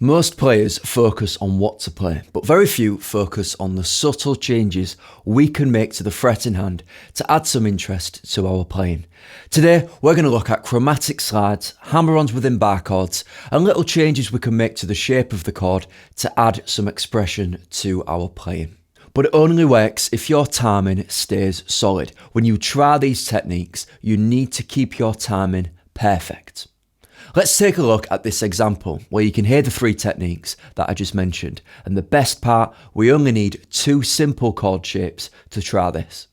Most players focus on what to play, but very few focus on the subtle changes we can make to the fretting hand to add some interest to our playing. Today, we're going to look at chromatic slides, hammer-ons within bar chords, and little changes we can make to the shape of the chord to add some expression to our playing. But it only works if your timing stays solid. When you try these techniques, you need to keep your timing perfect. Let's take a look at this example where you can hear the three techniques that I just mentioned. And the best part, we only need two simple chord shapes to try this.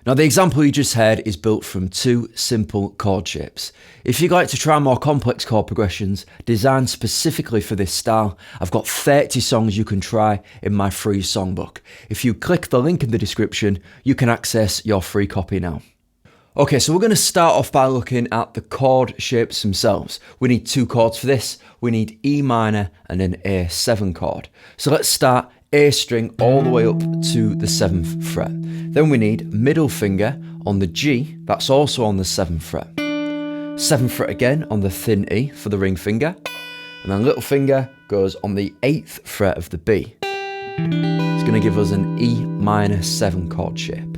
Now the example you just heard is built from two simple chord shapes. If you'd like to try more complex chord progressions designed specifically for this style, I've got 30 songs you can try in my free songbook. If you click the link in the description, you can access your free copy now. Okay, so we're going to start off by looking at the chord shapes themselves. We need two chords for this. We need E minor and an A7 chord. So let's start A string all the way up to the 7th fret. Then we need middle finger on the G, that's also on the 7th fret. 7th fret again on the thin E for the ring finger. And then little finger goes on the 8th fret of the B. It's going to give us an E minor 7 chord shape.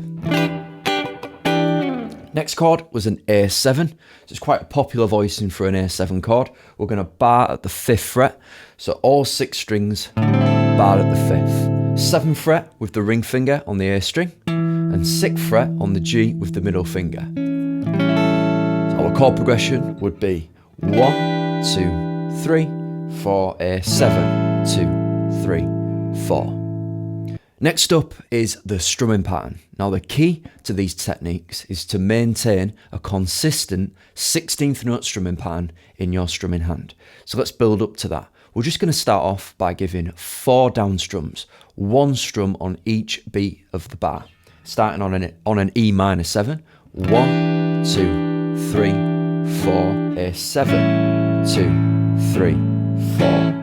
Next chord was an A7. So it's quite a popular voicing for an A7 chord. We're going to bar at the 5th fret. So all 6 strings barred at the 5th. 7th fret with the ring finger on the A string, and 6th fret on the G with the middle finger. So our chord progression would be 1, 2, 3, 4, A7, 2, 3, 4. Next up is the strumming pattern. Now the key to these techniques is to maintain a consistent 16th note strumming pattern in your strumming hand. So let's build up to that. We're just going to start off by giving 4 down strums, 1 strum on each beat of the bar. Starting on an E minor 7, 1, 2, 3, 4, A7, 2, 3, 4.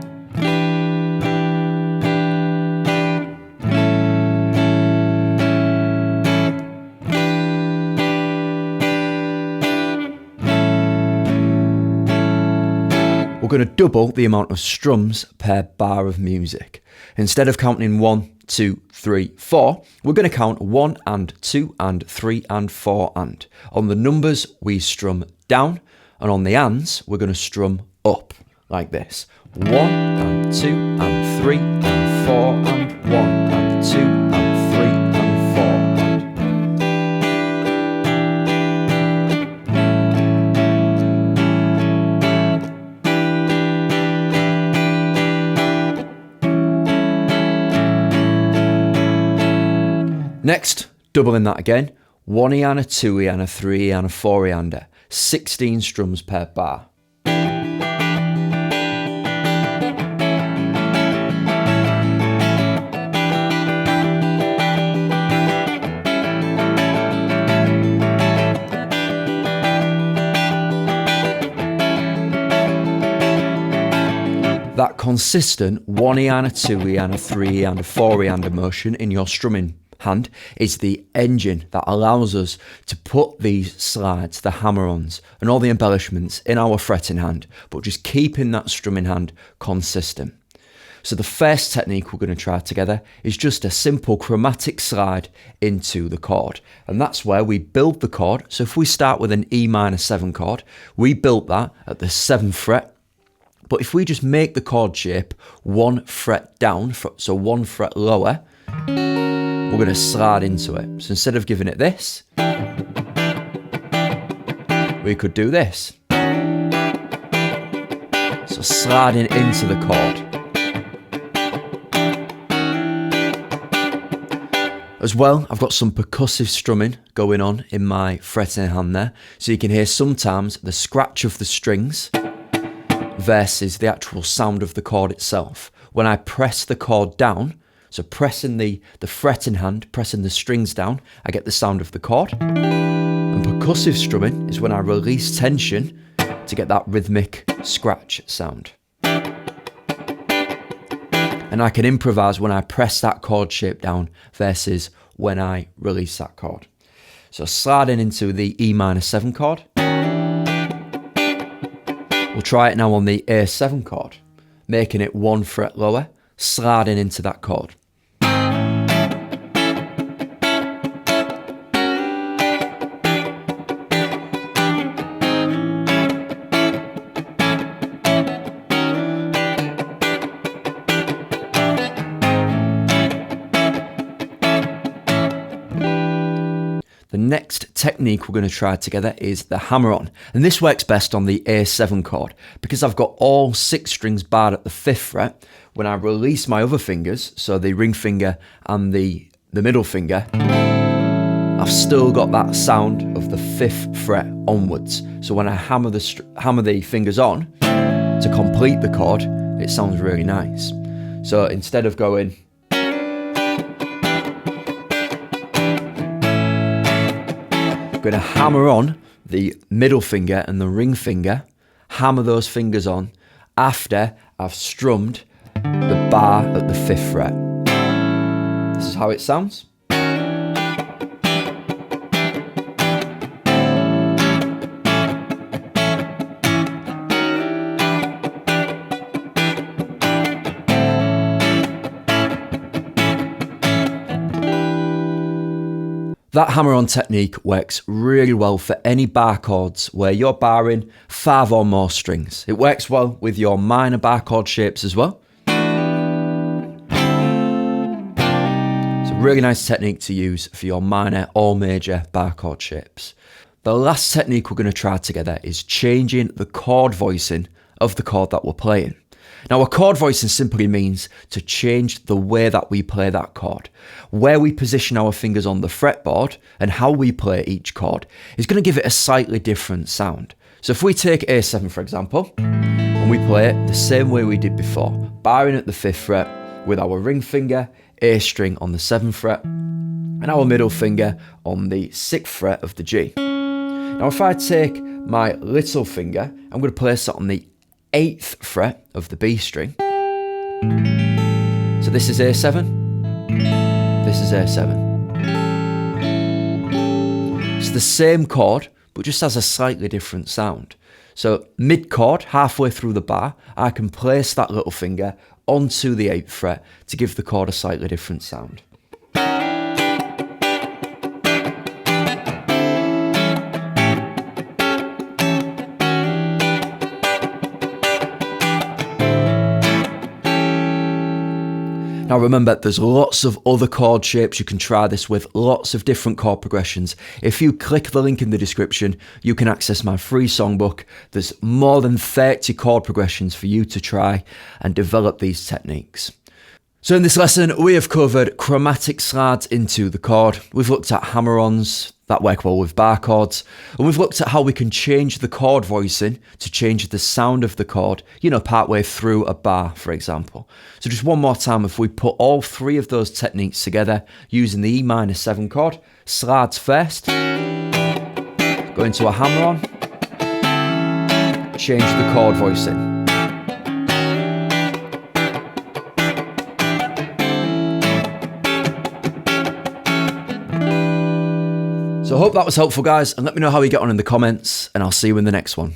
We're going to double the amount of strums per bar of music. Instead of counting 1, 2, 3, 4, we're going to count 1 and 2 and 3 and 4 and. On the numbers, we strum down, and on the ands, we're going to strum up, like this. 1 and 2 and 3 and 4 and 1 and 2 and 3 and 4 and. Next, doubling that again, 1 E and a 2 E and a 3 E and a 4 E and a 16 strums per bar. That consistent 1 E and a 2 E and a 3 E and a 4 E and a motion in your strumming hand is the engine that allows us to put these slides, the hammer-ons and all the embellishments in our fretting hand, but just keeping that strumming hand consistent. So the first technique we're going to try together is just a simple chromatic slide into the chord, and that's where we build the chord. So if we start with an E minor 7 chord, we built that at the 7th fret. But if we just make the chord shape 1 fret down, so 1 fret lower, we're going to slide into it. So instead of giving it this, we could do this. So sliding into the chord. As well, I've got some percussive strumming going on in my fretting hand there. So you can hear sometimes the scratch of the strings versus the actual sound of the chord itself. When I press the chord down, So pressing the fret in hand, pressing the strings down, I get the sound of the chord. And percussive strumming is when I release tension to get that rhythmic scratch sound. And I can improvise when I press that chord shape down versus when I release that chord. So sliding into the E minor 7 chord. We'll try it now on the A7 chord, making it 1 fret lower, sliding into that chord. The next technique we're going to try together is the hammer-on, and this works best on the A7 chord because I've got all 6 strings barred at the 5th fret. When I release my other fingers, so the ring finger and the middle finger, I've still got that sound of the 5th fret onwards. So when I hammer the fingers on to complete the chord, it sounds really nice. So instead of going going to hammer on the middle finger and the ring finger, hammer those fingers on after I've strummed the bar at the 5th fret. This is how it sounds. That hammer-on technique works really well for any bar chords where you're barring 5 or more strings. It works well with your minor bar chord shapes as well. It's a really nice technique to use for your minor or major bar chord shapes. The last technique we're going to try together is changing the chord voicing of the chord that we're playing. Now, a chord voicing simply means to change the way that we play that chord. Where we position our fingers on the fretboard and how we play each chord is going to give it a slightly different sound. So if we take A7 for example, and we play it the same way we did before, barring at the 5th fret with our ring finger, A string on the 7th fret, and our middle finger on the 6th fret of the G. Now if I take my little finger, I'm going to place it on the 8th fret of the B string. So this is A7, this is A7. It's the same chord, but just has a slightly different sound. So mid chord, halfway through the bar, I can place that little finger onto the 8th fret to give the chord a slightly different sound. Now remember, there's lots of other chord shapes you can try this with, lots of different chord progressions. If you click the link in the description, you can access my free songbook. There's more than 30 chord progressions for you to try and develop these techniques. So in this lesson, we have covered chromatic slides into the chord. We've looked at hammer-ons that work well with bar chords. And we've looked at how we can change the chord voicing to change the sound of the chord, you know, partway through a bar, for example. So just one more time, if we put all 3 of those techniques together using the E minor 7 chord, slides first, go into a hammer-on, change the chord voicing. So I hope that was helpful, guys, and let me know how you get on in the comments, and I'll see you in the next one.